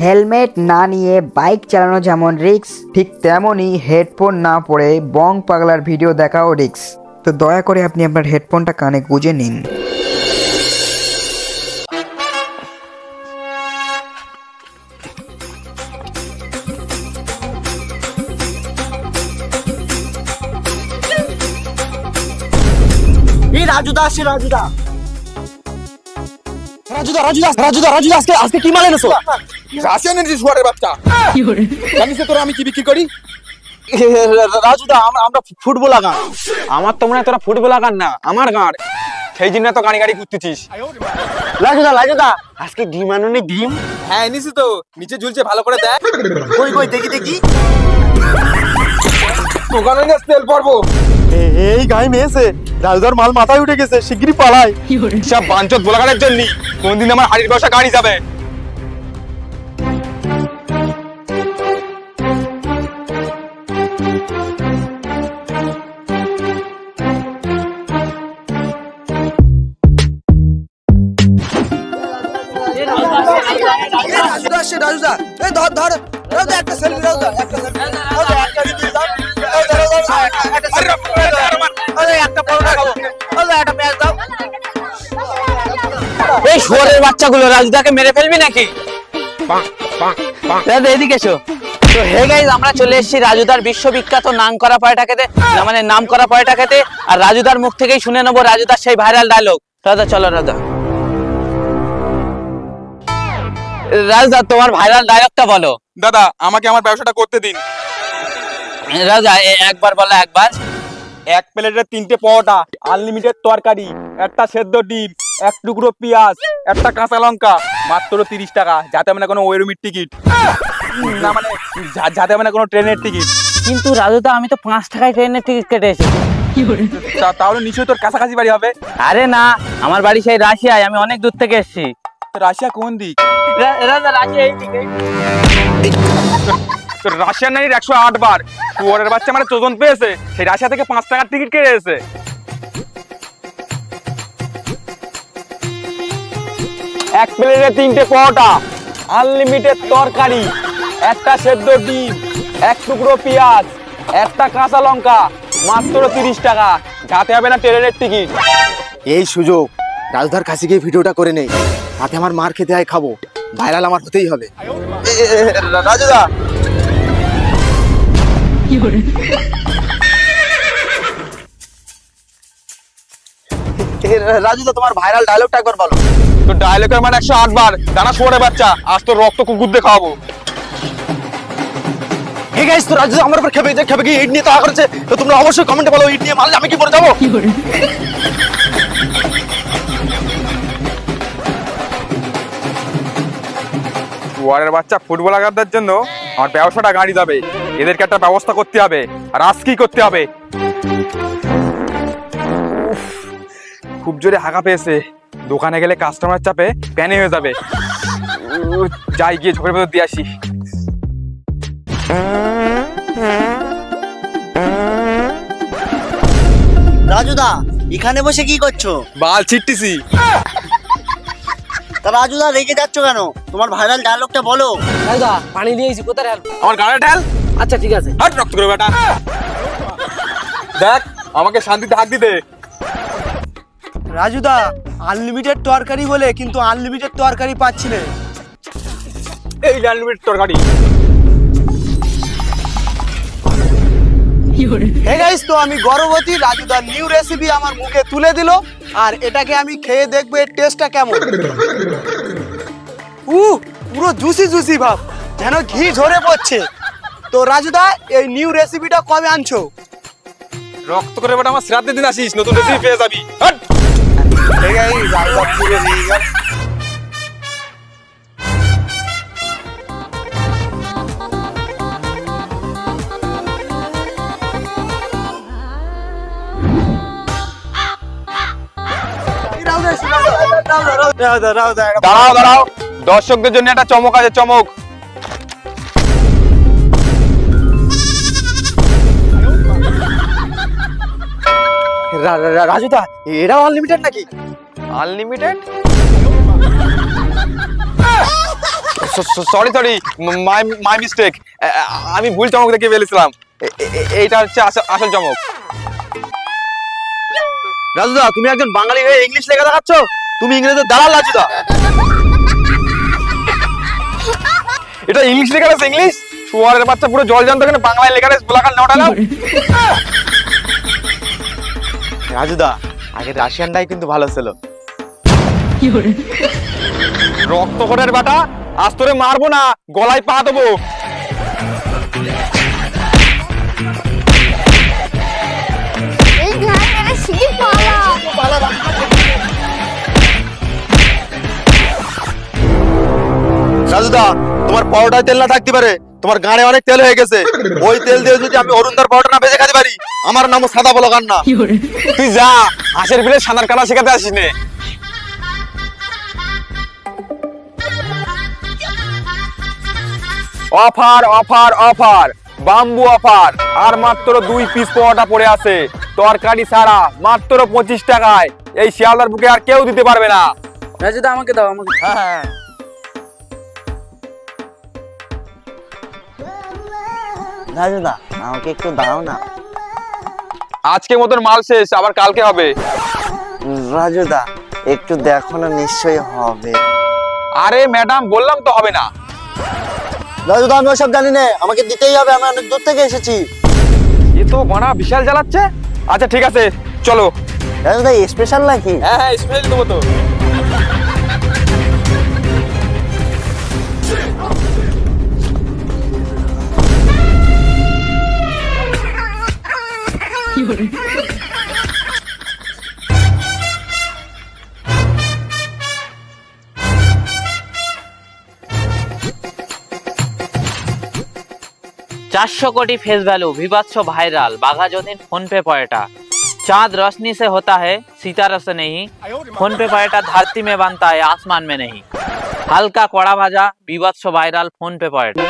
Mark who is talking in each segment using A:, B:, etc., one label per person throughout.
A: Helmet না নিয়ে bike চালানো যেমন রিস্ক, ঠিক তেমনই হেডফোন না পরে বং পাগলার ভিডিও দেখাও রিস্ক। তো দয়া করে আপনি আপনার হেডফোনটা কানে গুঁজে নিন।
B: রাজুদা আসছে, রাজুদা রাজুদা রাজুদা রাজুদা রাজুদা আজকে কি মাল এনেছো?
C: রাশিয়ান এনেছিস শুয়ারের বাচ্চা। জানিস তোরা আমি কি বিক্রি করি?
B: রাজুদা আমরা ফুটবল লাগান।
C: আমার তো মনে হয় তোরা ফুটবল লাগান না, আমার গাঁড়। সেই জন্য তো গাড়ি গাড়ি ঘুরতেছিস।
B: রাজুদা রাজুদা আজকে ডিম আনুনি? ডিম
C: হ্যাঁ এনেছি তো, নিচে ঝুলছে, ভালো করে দেখ।
B: কই কই দেখি দেখি।
C: দোকানে নিয়ে তেল পড়বো।
B: এই গায়ে মেয়েছে, রাজুদার মাল মাথায় উঠে গেছে, শিগগিরই পালাই।
C: সব বাঞ্চত বোলাগানের জন্য কোনদিন আমার হাড়ির ব্যবসা গাড়ি যাবে।
B: রাজুদা এই ধর ধর একটা সেলফি, রাজুদা একটা সেলফি, একটা রিভিউ দাও, একটা পরোটা খাবো, একটা পেঁয়াজ দাও।
D: এই শুয়োরের বাচ্চাগুলো রাজুদাকে মেরে ফেলবি নাকি? এদিকে এসো। তো হে গাইস, আমরা চলে এসেছি রাজুদার বিশ্ববিখ্যাত নাম করা পরোটা খেতে, মানে নাম করা পরোটা খেতে। আর রাজুদার মুখ থেকেই শুনে নেবো রাজুদার সেই ভাইরাল ডায়লগ। রাজা চলো রাজা। রাজা তোমার ভাইরাল ডায়লগটা বলো।
C: দাদা আমাকে আমার ব্যবসাটা করতে দিন।
D: রাজা একবার বলো, একবার।
C: এক প্লেটে 3টে পরোটা, আনলিমিটেড তরকারি, একটা সেদ্ধ ডিম, এক টুকরো পেঁয়াজ, একটা কাঁচা লঙ্কা, মাত্র 30 টাকা। যাতে মানে কোনো ওয়েরুমির টিকিট না, মানে যাতে মানে কোনো ট্রেনের টিকিট।
D: কিন্তু রাজুদা আমি তো 5 টাকায় ট্রেনের টিকিট কেটে এসেছি।
C: তাহলে নিশ্চয়ই তোর কাছাকাছি বাড়ি হবে।
D: আরে না, আমার বাড়ি সেই রাশিয়ায়, আমি অনেক দূর থেকে এসেছি।
C: রাশিয়া কোন দিক? রাশিয়ার নারীর 108 বার শুয়োরের বাচ্চা মানে চোদন পেয়েছে, সেই রাশিয়া থেকে 5 টাকার টিকিট কেটে এসেছে। এক প্লেটে 3টে পরোটা, আনলিমিটেড তরকারি, একটা সেদ্ধ ডিম, এক টুকরো পেঁয়াজ, একটা কাঁচা লঙ্কা, মাত্র 30 টাকা। যাতে হবে না ট্রেনের টিকিট।
B: এই সুযোগ, রাজুদার কাছে গিয়ে ভিডিওটা করে নেই, সাথে আমার মার খেতে হয়, খাবো, ভাইরাল আমার হতেই হবে। রাজুদা রাজুদা তোমার ভাইরাল ডায়লগটা একবার বলো।
C: তো ডায়লগের মানে 108 বার। দানা শুয়োরের বাচ্চা, আজ তো রক্ত কুকুর দিয়ে খাওয়াবো।
B: হে গাইস, তো রাজুদা আমার উপর খেপে গিয়ে ইট নিয়ে তো করেছে। তো তোমরা অবশ্যই কমেন্টে বলো, ইট নিয়ে মারলে আমি কি মরে যাবো?
C: শুয়োরের বাচ্চা ফুটবল আঘাতদের জন্য আমার ব্যবসাটা গাড়ি যাবে। এদেরকে একটা ব্যবস্থা করতে হবে। আর আজ কি করতে হবে? খুব জোরে হাঁকা পেয়েছে, দোকানে গেলে কাস্টমার চাপে প্যানে হয়ে যাবে। যাই গিয়ে ঝোঁকের ভেতর দিয়ে আসি।
E: রাজুদা এখানে বসে কি করছো?
C: বাল ছিটতেছি।
E: তা রাজুদা রেগে যাচ্ছ কেন? তোমার ভাইরাল ডায়লগটা বলো।
D: রাজুদা পানি নিয়েছি, কোথায় ঢাল?
C: আমার গাড়ি ঢাল।
D: আচ্ছা ঠিক আছে।
C: হাট রক্ত করে বেটা। দেখ আমাকে শান্তিতে হাত দিতে।
B: রাজুদা আনলিমিটেড তরকারি বলে কিন্তু আনলিমিটেড তরকারি পাচ্ছি না।
C: এই আনলিমিটেড তরকারি।
B: হে গাইস, তো আমি গর্ভবতী, রাজুদার নিউ রেসিপি আমার মুখে তুলে দিল, আর এটাকে আমি খেয়ে দেখবো এর টেস্টটা কেমন। পুরো জুসি জুসি ভাব, যেন ঘি ঝরে পড়ছে। তো রাজুদা এই নিউ রেসিপিটা কবে আনছো?
C: রক্ত করে বেটা আমার শ্রাদ্ধের দিন আসিস, নতুন রেসিপি পেয়ে যাবি। হাট।
B: হে গাইস, রাজুদা পুরো নিয়ে গেল।
C: দাঁড়াও দাঁড়াও, দর্শকদের জন্য একটা চমক আছে, চমক।
B: রাজুদা এটাও আনলিমিটেড নাকি?
C: Unlimited? Sorry sorry, my mistake. আমি ভুল চমক দেখে ফেলেছিলাম। এইটা হচ্ছে আসল চমক।
B: রাজুদা, তুমি একজন বাঙালি হয়ে ইংলিশ লেখা দেখাচ্ছ? তুমি ইংরেজের দালাল রাজুদা।
C: এটা ইংলিশ লেখা আছে, ইংলিশ? শুয়ারের বাচ্চা পুরো জল জানতো, কেন বাংলায় লেখা আছে বলাকার নটালাম।
B: রাজুদা, আগে রাশিয়ানটাই কিন্তু ভালো ছিল।
C: রক্তকরের বাটা, আজ তোরে মারবো না, গলায় পা দেবো।
B: রাজুদা, তোমার পরোটায় তেল না থাকতে পারে, তোমার গাড়ে অনেক তেল হয়ে গেছে। ওই তেল দিয়ে যদি আমি অরুণদার পরোটা না ভেজে খেতে পারি, আমার নামও সাদা বলো গান না।
C: তুই যা, হাঁসের বিলে সাঁতার কাটা শেখাতে আসিস নে। Offer offer offer, bamboo offer. আর মাত্র 2 পিস পরোটা পড়ে আছে, তরকারি ছাড়া, মাত্র 25 টাকায়। এই শিয়ালদার বুকে আর কেউ দিতে পারবে না।
D: রাজুদা আমাকে দাও, আমাকে।
C: হ্যাঁ,
E: রাজুদা, আমাকে একটু দাও না।
C: আজকে মতন মাল শেষ, আবার কালকে হবে।
E: রাজুদা, একটু দেখো না, নিশ্চয়ই হবে।
C: আরে ম্যাডাম, বললাম তো হবে না।
E: রাজুদা, আমি ওসব জানি না, আমাকে দিতেই হবে, আমি অনেক দূর থেকে এসেছি।
C: এ তো বানা বিশাল জ্বালাচ্ছে। আচ্ছা ঠিক আছে, চলো।
E: রাজুদা, স্পেশাল নাকি?
C: হ্যাঁ হ্যাঁ, স্পেশাল দেবো তো।
D: $400 कोटी फेस वैल्यू, विवाद वायरल, बाघा जोधीन फोन पे पलटा। चांद रोशनी से होता है, सितारों से नहीं। फोन पे पलटा धरती में बनता है, आसमान में नहीं। हल्का कड़ा भाजा, विवाद वायरल, फोन पे पलटा।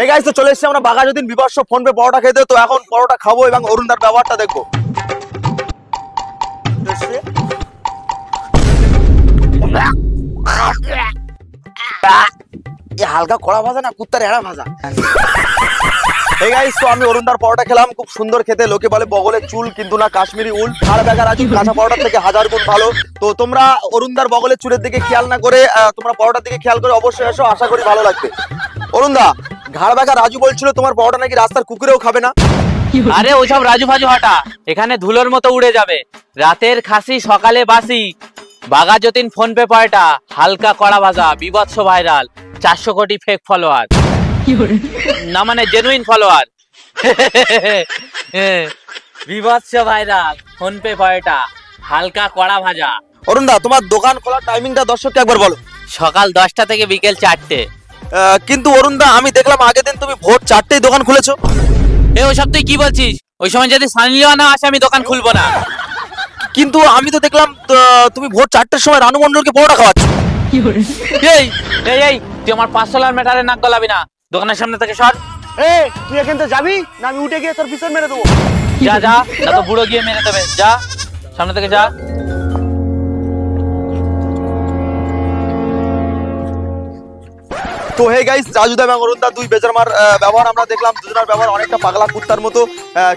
B: এই গাইস, তো চলে এসেছি আমরা বাঘাযতীন বিবর্ষ ফোন পে পরোটা খেতে। তো এখন পরোটা খাবো এবং অরুণদার ব্যবহারটা দেখবো। হালকা কড়া ভাজা না, কুত্তার এড়া ভাজা। এই গাইস, তো আমি অরুণদার পরোটা খেলাম, খুব সুন্দর খেতে। লোকে বলে বগলের চুল, কিন্তু না, কাশ্মীরি উল। আর বেকার রাজু কাঁচা পরোটার থেকে 1000 গুণ ভালো। তো তোমরা অরুণদার বগলের চুলের দিকে খেয়াল না করে তোমরা পরোটার দিকে খেয়াল করে অবশ্যই এসো, আশা করি ভালো লাগবে। অরুণদা, ঘাড় বেকার রাজু বলছিল তোমার পরোটা নাকি রাস্তার কুকুরেও খাবে না।
D: আরে ওসব রাজু ফাজু হাঁটা, এখানে ধুলোর মতো উড়ে যাবে। রাতের খাসি সকালে বাসি, বাঘা যতীন ফোন পে পয়টা, হালকা কড়া ভাজা, বিভৎস ভাইরাল, 400 কোটি ফেক ফলোয়ার, না মানে জেনুইন ফলোয়ার। বিভৎস ভাইরাল, ফোন পে পয়টা, হালকা কড়া ভাজা।
B: অরুণদা, তোমার দোকান খোলার টাইমিংটা দর্শককে একবার বলো।
D: সকাল 10টা থেকে বিকেল 4টে।
B: কিন্তু অরুণদা, আমি দেখলাম আগের দিন তুমি ভোর 4টেই দোকান খুলেছো।
D: ওসব তুই কি বলছিস? ওই সময় যদি সানি লিওনা আসে, আমি দোকান খুলবো না।
B: কিন্তু আমি তো দেখলাম তুমি ভোর 4টের সময় রানু মন্ডলকে পরোটা খাওয়াচ্ছ।
D: এই এই এই, তুই আমার $500 ম্যাটারে নাক গলাবি না। দোকানের সামনে থেকে সর।
B: তুই এখান থেকে যাবি না আমি উঠে গিয়ে তোর পিছন মেরে দেবো?
D: যা যা, না তো বুড়ো গিয়ে মেরে দেবে। যা, সামনে থেকে যা।
B: তো হে গাইস, রাজুদা এবং অরুণদা দুই বেজারমার ব্যবহার আমরা দেখলাম। দুজনের ব্যবহার অনেকটা পাগলা কুত্তার মতো,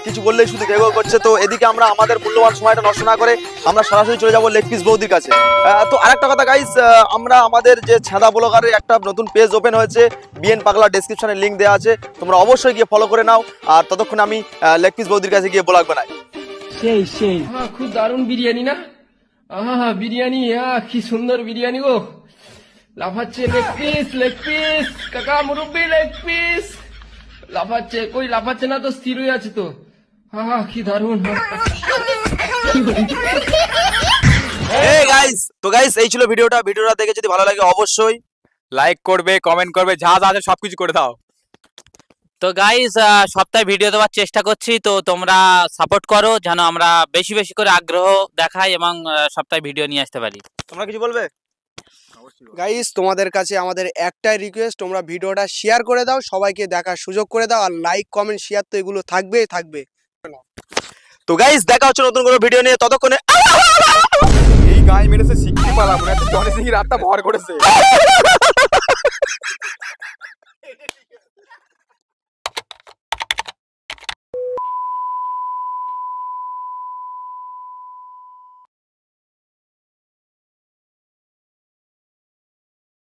B: কিছু বললেই শুধু গেগো করছে। তো এদিকে আমরা আমাদের মূল্যবান সময়টা নষ্ট না করে আমরা সরাসরি চলে যাবো লেগ পিস বৌদির কাছে। তো আরেকটা কথা গাইস, আমরা আমাদের যে ছেঁদা ব্লগারের একটা নতুন পেজ ওপেন হয়েছে, বিএন পাগলা, ডেসক্রিপশনে লিঙ্ক দেওয়া আছে, তোমরা অবশ্যই গিয়ে ফলো করে নাও। আর ততক্ষণ আমি লেগ পিস বৌদির কাছে গিয়ে ব্লগ বানাই।
F: সেই খুব দারুণ বিরিয়ানি না? বিরিয়ানি, কি সুন্দর বিরিয়ানি গো। লাফাচ্ছে লেগ পিস, কাকা মুরব্বি লেগ পিস লাফাচ্ছে। কই লাফাচ্ছে না তো, স্থির হয়ে আছে তো। কি দারুণ।
B: তো গাইস, এই ছিল ভিডিওটা দেখে যদি ভালো লাগে অবশ্যই
C: লাইক করবে, কমেন্ট করবে, যা যা আছে সবকিছু করে দাও।
D: তো গাইস, সপ্তাহে ভিডিও দেওয়ার চেষ্টা করছি, তো তোমরা সাপোর্ট করো যেন আমরা বেশি বেশি করে আগ্রহ দেখাই এবং সপ্তাহে ভিডিও নিয়ে আসতে পারি।
B: তোমরা কিছু বলবে?
G: গাইস, তোমাদের কাছে আমাদের একটাই রিকোয়েস্ট, তোমরা ভিডিওটা শেয়ার করে দাও, সবাইকে দেখার সুযোগ করে দাও। আর লাইক কমেন্ট শেয়ার তো এগুলো থাকবে।
B: তো গাইস, দেখা হচ্ছে নতুন কোনো ভিডিও নিয়ে। ততক্ষণে
C: এই গায়ে মেরেছে শিক্ষি পালা, মনে হচ্ছে জনি সিং রাতটা ভর করেছে।